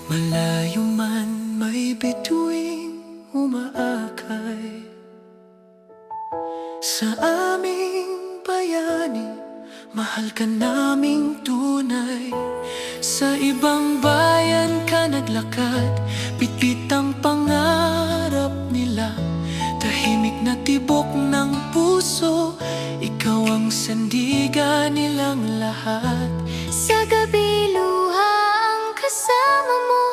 Malayo man may bituing umaakay sa aming bayani, mahal ka naming tunay. Sa ibang bayan ka naglakad, bitbit ang pangarap nila. Tahimik na tibok ng puso, ikaw ang sandigan nilang lahat. Sa gabi luha ang kasama mo,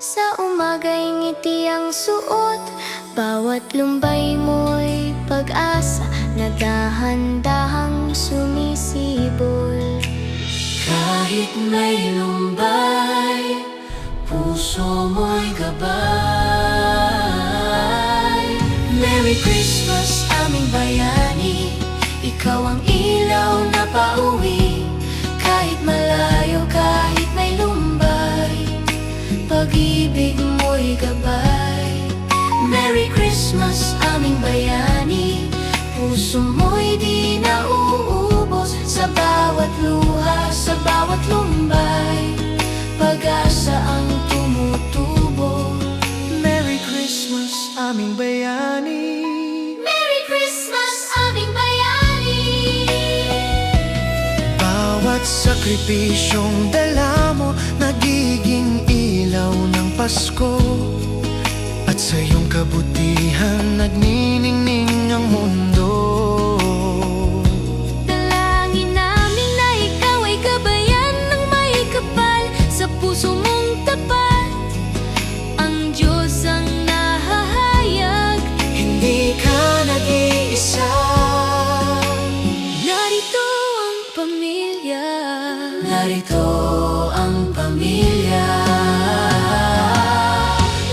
sa umaga'y ngiti ang suot. Bawat lumbay mo'y pag-asa na dahan-dahang sumisibol. Kahit may lumbay, puso mo'y gabay. Merry Christmas aming bayani, ikaw ang ilaw na pauwi. Kahit malayo, kahit may lumbay, pag-ibig mo'y gabay. Merry Christmas aming bayani, puso mo'y di nauubos. Sa bawat luha, sa bawat lumbay, pag-asa ang tumutubo. Merry Christmas aming bayani, Merry Christmas aming bayani. bawat sakripisyong dala mo nagiging ilaw ng Pasko. At sa iyong kabutihan nagniningning ang mundo. Dalangin namin na ikaw ay gabayan ng may kapal. Sa puso mong tapat, ang Diyos ang nahahayag. Hindi ka nag-iisa. Narito ang pamilya, Narito ang pamilya.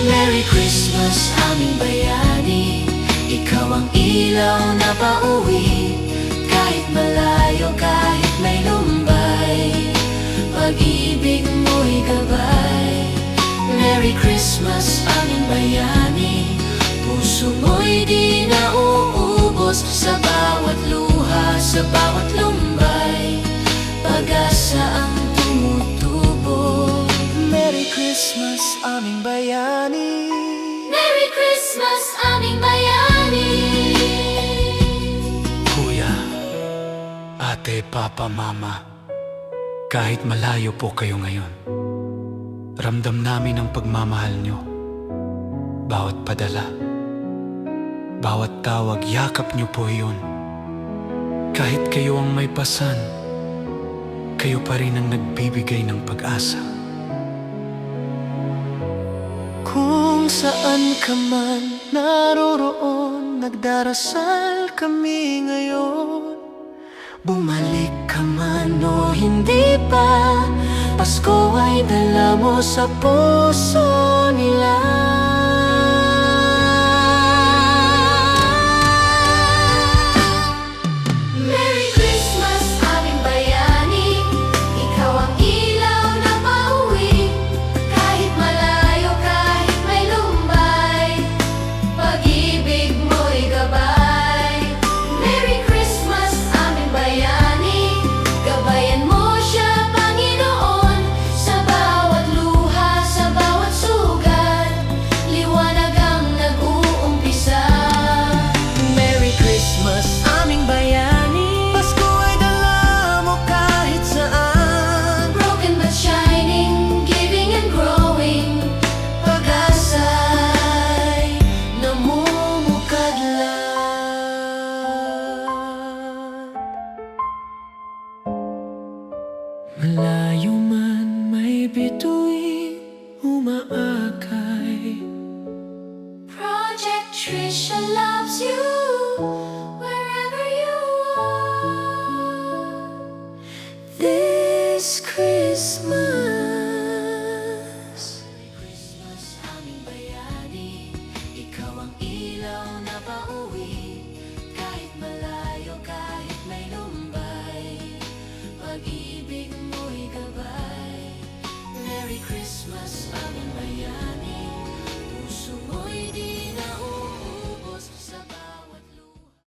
Merry Christmas aming bayani, ikaw ang ilaw na pauwi. Kahit malayo, kahit may lumbay, pag-ibig mo'y gabay. Merry Christmas aming bayani, puso mo'y di nauubos. Sa bawat luha, sa bawat lumbay, pag-asa ang tumutubo. Merry Christmas aming bayani, Merry Christmas aming bayani. Kuya, ate, papa, mama, kahit malayo po kayo ngayon, ramdam namin ang pagmamahal nyo. Bawat padala, bawat tawag, yakap nyo po yun. Kahit kayo ang may pasan, kayo pa rin ang nagbibigay ng pag-asa. kung saan ka man naroroon, nagdarasal kami ngayon. Bumalik ka man o hindi pa, Pasko ay dala mo sa puso nila. Merry Christmas aming bayani, ikaw ang ilaw na pauwi. Kahit malayo, kahit may lumbay, pag-ibig mo'y gabay. Merry Christmas aming bayani, gabayan mo siya Panginoon. Sa bawat luha, sa bawat sugat, liwanag ang nag-uumpisa. Merry Christmas aming bayani, Pasko ay dala mo kahit saan. Broken but shining, giving and growing, Pag-asa'y namumukadlan. Malayo man may bituing umaakay, Project Trisha loves you wherever you are. this Christmas. Merry Christmas aming bayani, ikaw ang ilaw na pauwi. Kahit malayo, kahit may lumbay, pag-ibig mo'y gabay. Merry Christmas aming bayani.